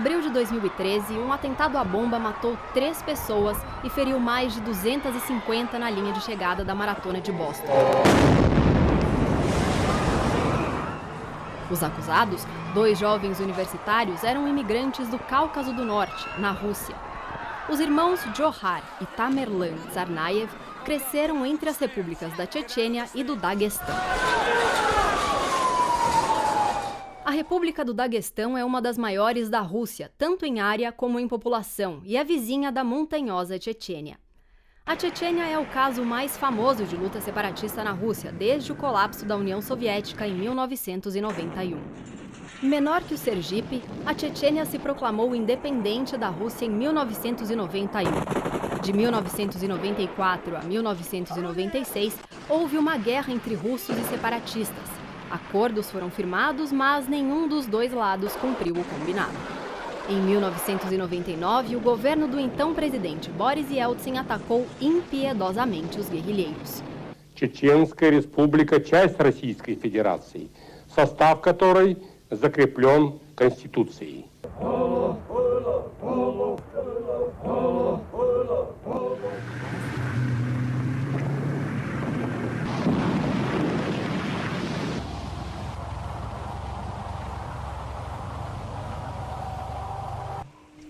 abril de 2013, um atentado à bomba matou 3 pessoas e feriu mais de 250 na linha de chegada da Maratona de Boston. Os acusados, 2 jovens universitários, eram imigrantes do Cáucaso do Norte, na Rússia. Os irmãos Johar e Tamerlan Tsarnaev cresceram entre as repúblicas da Chechênia e do Daguestão. A República do Daguestão é uma das maiores da Rússia, tanto em área como em população, e é vizinha da montanhosa Chechênia. A Chechênia é o caso mais famoso de luta separatista na Rússia desde o colapso da União Soviética em 1991. Menor que o Sergipe, a Chechênia se proclamou independente da Rússia em 1991. De 1994 a 1996, houve uma guerra entre russos e separatistas. Acordos foram firmados, mas nenhum dos 2 lados cumpriu o combinado. Em 1999, o governo do então presidente Boris Yeltsin atacou impiedosamente os guerrilheiros. Чеченская республика – часть Российской Федерации, состав которой закреплен Конституцией.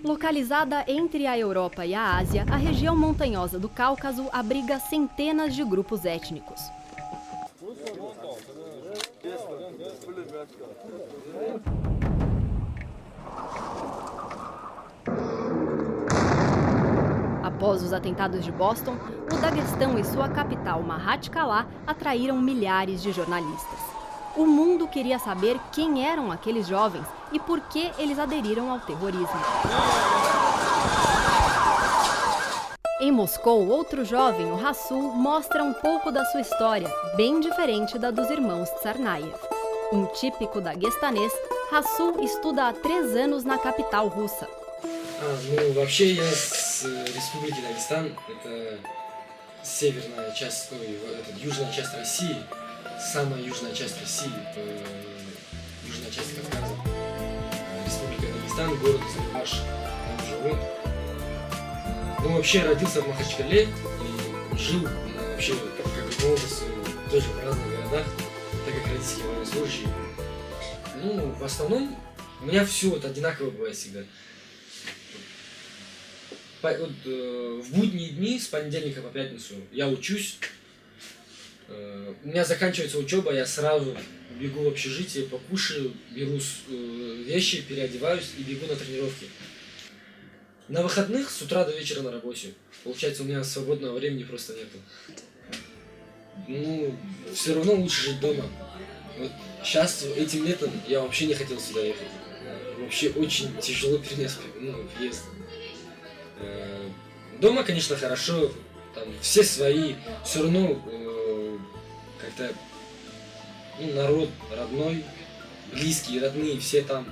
Localizada entre a Europa e a Ásia, a região montanhosa do Cáucaso abriga centenas de grupos étnicos. Após os atentados de Boston, o Daguestão e sua capital, Mahatkala, atraíram milhares de jornalistas. O mundo queria saber quem eram aqueles jovens e por que eles aderiram ao terrorismo. Em Moscou, outro jovem, o Rassul, mostra um pouco da sua história, bem diferente da dos irmãos Tsarnaev. Um típico daguestanês, Rassul estuda há 3 anos na capital russa. Вообще я с Республики Дагестан, это северная часть, это южная часть России, самая южная часть России, южная часть Кавказа. Республика Дагестан, город Сарыбаш, там живу. Ну, вообще родился в Махачкале и жил вообще как в молодости тоже в разных городах, так как родители военнослужащие. Ну, в основном у меня все вот одинаково бывает всегда. В будние дни с понедельника по пятницу я учусь. У меня заканчивается учеба, я сразу бегу в общежитие, покушаю, беру вещи, переодеваюсь и бегу на тренировки. На выходных с утра до вечера на работе. Получается, у меня свободного времени просто нету. Ну, все равно лучше жить дома. Вот сейчас, этим летом, я вообще не хотел сюда ехать. Вообще очень тяжело перенес въезд. Дома, конечно, хорошо, там все свои, все равно как-то народ родной, близкие, родные, все там.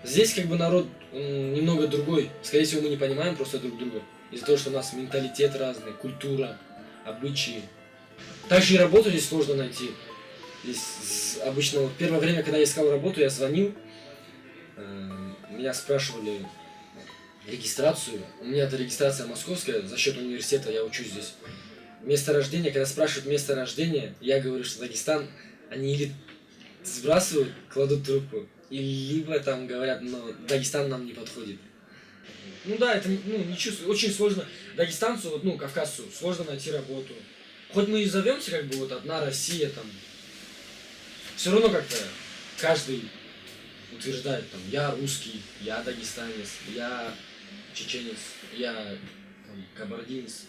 Здесь как бы народ немного другой, скорее всего мы не понимаем просто друг друга, из-за того, что у нас менталитет разный, культура, обычаи. Также и работу здесь сложно найти. Здесь обычно в первое время, когда я искал работу, я звонил, меня спрашивали регистрацию. У меня это регистрация московская, за счет университета я учусь здесь. Место рождения, когда спрашивают место рождения, я говорю, что Дагестан, они или сбрасывают, кладут трубку, или либо там говорят, но Дагестан нам не подходит. Ну да, это ничего, очень сложно. Дагестанцу, кавказцу, сложно найти работу. Хоть мы и зовемся как бы вот одна Россия там, все равно как-то каждый utверждает там, я русский, я дагестанец, я чеченец, я кабардинец.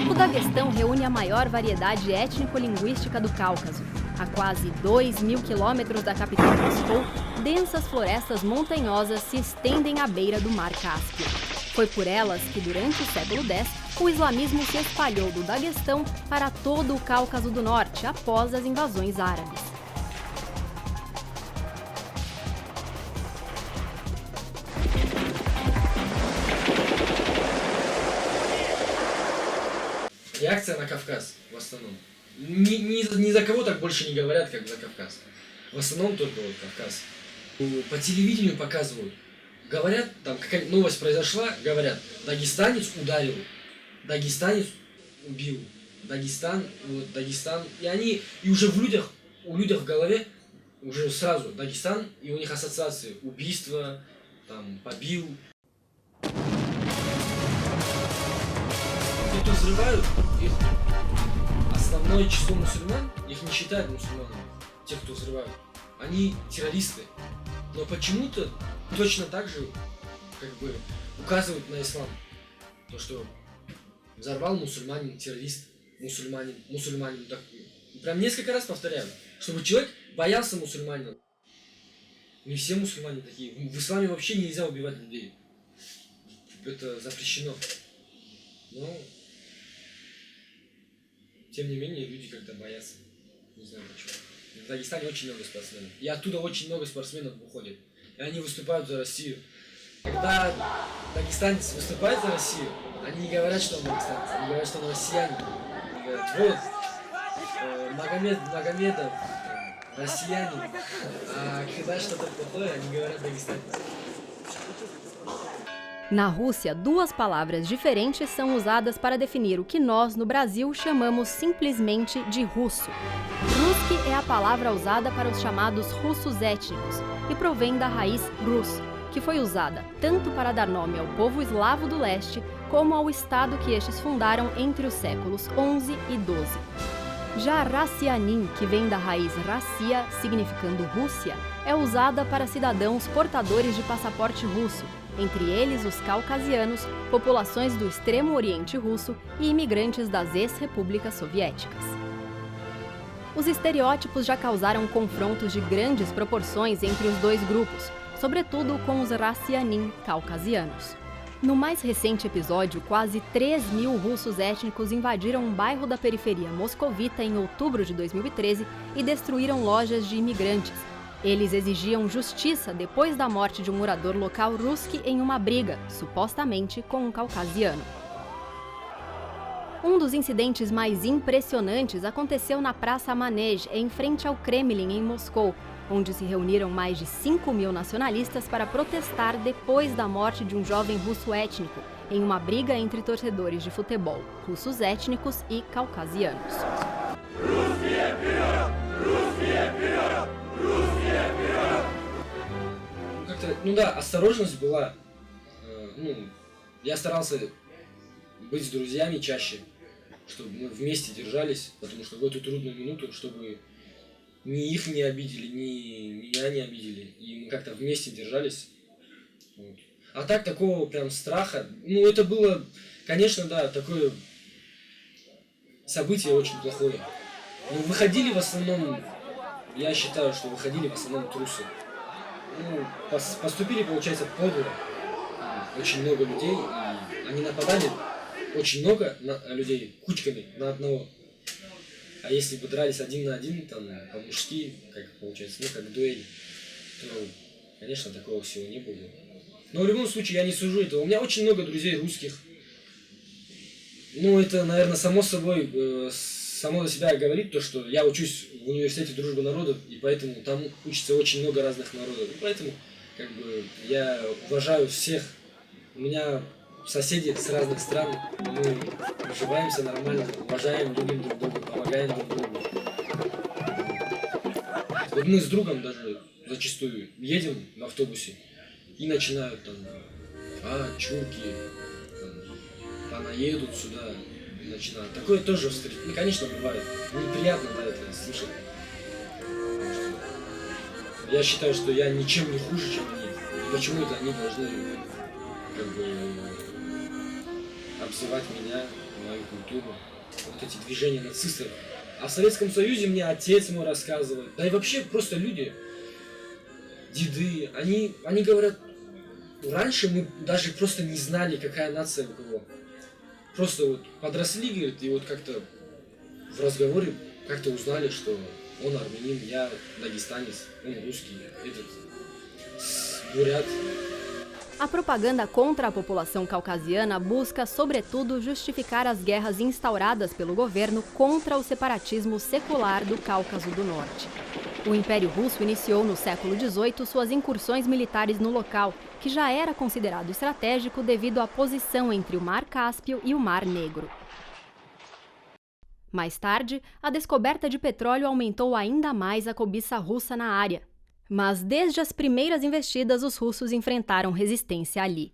O Daguestão reúne a maior variedade étnico-linguística do Cáucaso. A quase 2.000 quilômetros da capital Moscou, densas florestas montanhosas se estendem à beira do Mar Cáspio. Foi por elas que, durante o século X, o islamismo se espalhou do Daguestão para todo o Cáucaso do Norte após as invasões árabes. Реакция на Кавказ в основном. Ни за кого так больше не говорят, как за Кавказ. В основном только вот Кавказ. По телевидению показывают. говорят, там какая-то новость произошла, говорят, дагестанец ударил, дагестанец убил, Дагестан, вот Дагестан. И уже у людей в голове уже сразу Дагестан, и у них ассоциации убийство, там, побил. Те, кто взрывают, их основное число мусульман, их не считают мусульманами, тех, кто взрывают. Они террористы. Но почему-то точно так же как бы указывают на ислам. То, что взорвал мусульманин, террорист, мусульманин. Так, прям несколько раз повторяю, чтобы человек боялся мусульманина. Не все мусульмане такие. В исламе вообще нельзя убивать людей. Это запрещено. Но тем не менее люди как-то боятся. Не знаю почему. В Дагестане очень много спортсменов. И оттуда очень много спортсменов уходит. И они выступают за Россию. Когда дагестанец выступает за Россию, они не говорят, что он дагестанец, они говорят, что он россиянин. Они говорят, вот, Магомедов, россиянин, а когда что-то плохое, они говорят дагестанец. Na Rússia, duas palavras diferentes são usadas para definir o que nós, no Brasil, chamamos simplesmente de russo. Ruski é a palavra usada para os chamados russos étnicos e provém da raiz Rus, que foi usada tanto para dar nome ao povo eslavo do leste, como ao estado que estes fundaram entre os séculos XI e XII. Já Rassianin, que vem da raiz Rassia, significando Rússia, é usada para cidadãos portadores de passaporte russo, entre eles os caucasianos, populações do extremo oriente russo e imigrantes das ex-repúblicas soviéticas. Os estereótipos já causaram confrontos de grandes proporções entre os dois grupos, sobretudo com os Rassianin caucasianos. No mais recente episódio, quase 3.000 russos étnicos invadiram um bairro da periferia moscovita em outubro de 2013 e destruíram lojas de imigrantes. Eles exigiam justiça depois da morte de um morador local Ruski em uma briga, supostamente com um caucasiano. Um dos incidentes mais impressionantes aconteceu na Praça Manej, em frente ao Kremlin, em Moscou, onde se reuniram mais de 5.000 nacionalistas para protestar depois da morte de um jovem russo étnico, em uma briga entre torcedores de futebol, russos étnicos e caucasianos. Как-то, ну да, осторожность была. Я старался быть с друзьями чаще, чтобы мы вместе держались, потому что в эту трудную минуту, чтобы ни их не обидели, ни меня не обидели, и мы как-то вместе держались. Вот. А так, такого прям страха, ну это было, конечно, да, такое событие очень плохое. Но выходили в основном, я считаю, что выходили в основном трусы. Ну, поступили, получается, подло. Очень много людей, и они нападали, очень много людей, кучками на одного. А если бы дрались один на один, там, по-мужски, как получается, ну, как дуэль, то, конечно, такого всего не было. Но в любом случае, я не сужу этого. У меня очень много друзей русских. Ну, это, наверное, само собой, само за себя говорит, то, что я учусь в университете дружбы народов, и поэтому там учится очень много разных народов. И поэтому, как бы, я уважаю всех. У меня соседи с разных стран, мы уживаемся нормально, уважаем, любим друг друга, помогаем друг другу. Вот мы с другом даже зачастую едем в автобусе и начинают там, чурки, там, понаедут сюда, и начинают. Такое тоже встретить. Ну, конечно, бывает. Неприятно, да, это слышать. Я считаю, что я ничем не хуже, чем они. И почему-то они должны, как бы, обзывать меня, мою культуру, вот эти движения нацистов. А в Советском Союзе мне отец мой рассказывает, да и вообще просто люди, деды, они говорят, раньше мы даже просто не знали, какая нация у кого. Просто вот подросли, говорит, и вот как-то в разговоре как-то узнали, что он армянин, я дагестанец, он русский, этот бурят. A propaganda contra a população caucasiana busca, sobretudo, justificar as guerras instauradas pelo governo contra o separatismo secular do Cáucaso do Norte. O Império Russo iniciou no século XVIII suas incursões militares no local, que já era considerado estratégico devido à posição entre o Mar Cáspio e o Mar Negro. Mais tarde, a descoberta de petróleo aumentou ainda mais a cobiça russa na área. Mas desde as primeiras investidas, os russos enfrentaram resistência ali.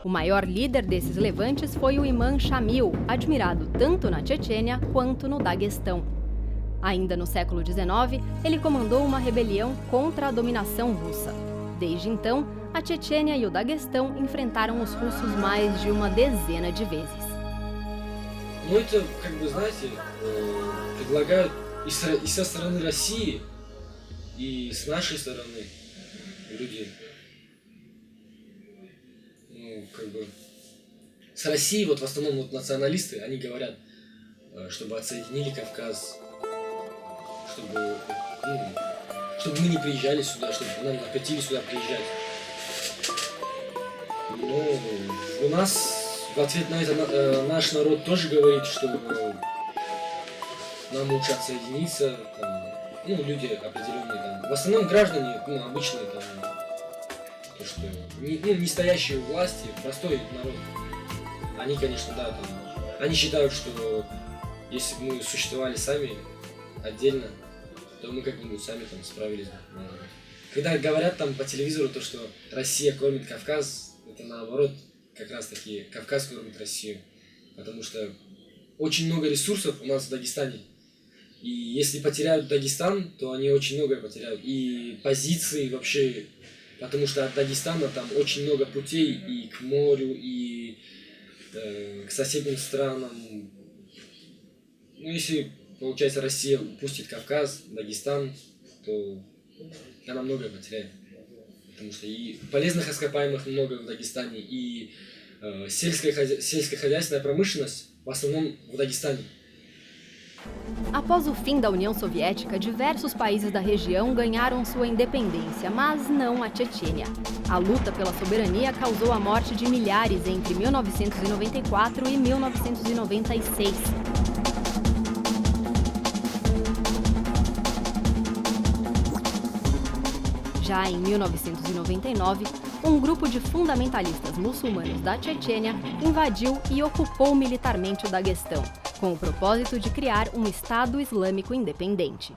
O maior líder desses levantes foi o imã Shamil, admirado tanto na Chechênia quanto no Daguestão. Ainda no século XIX, ele comandou uma rebelião contra a dominação russa. Desde então, a Chechênia e o Daguestão enfrentaram os russos mais de uma dezena de vezes. Ну это, как бы, знаете, предлагают и со стороны России, и с нашей стороны люди. Ну, как бы, с Россией вот в основном вот националисты, они говорят, чтобы отсоединили Кавказ, чтобы мы не приезжали сюда, чтобы нам запретили сюда приезжать. Но у нас в ответ на это наш народ тоже говорит, что нам лучше отсоединиться, там, ну, люди определенные, там, в основном граждане, ну, обычные, там, то, что не стоящие у власти, простой народ. Они, конечно, да, там, они считают, что если бы мы существовали сами отдельно, то мы как-нибудь сами там справились. Когда говорят там по телевизору то, что Россия кормит Кавказ, это наоборот как раз таки Кавказ кормит Россию. Потому что очень много ресурсов у нас в Дагестане. И если потеряют Дагестан, то они очень многое потеряют. И позиции вообще, потому что от Дагестана там очень много путей и к морю, и к соседним странам. Ну, если, получается, Россия упустит Кавказ, Дагестан, то она многое потеряет. Потому что и полезных ископаемых много в Дагестане, и сельскохозяйственная pромышленность в основном в Дагестане. Após o fim da União Soviética, diversos países da região ganharam sua independência, mas não a Chechênia. A luta pela soberania causou a morte de milhares entre 1994 e 1996. Já em 1999, um grupo de fundamentalistas muçulmanos da Chechênia invadiu e ocupou militarmente o Daguestão, com o propósito de criar um Estado Islâmico independente.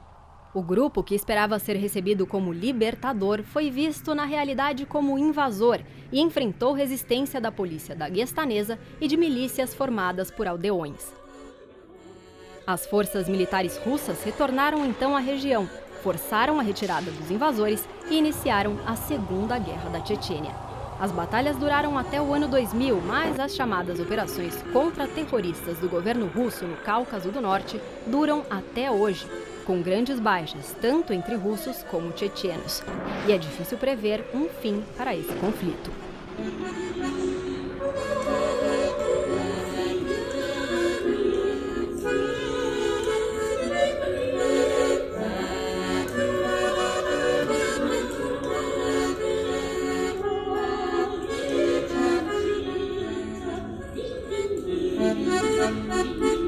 O grupo, que esperava ser recebido como libertador, foi visto na realidade como invasor e enfrentou resistência da polícia daguestanesa e de milícias formadas por aldeões. As forças militares russas retornaram então à região, forçaram a retirada dos invasores e iniciaram a Segunda Guerra da Chechênia. As batalhas duraram até o ano 2000, mas as chamadas operações contra-terroristas do governo russo no Cáucaso do Norte duram até hoje, com grandes baixas tanto entre russos como chechenos. E é difícil prever um fim para esse conflito. Thank you.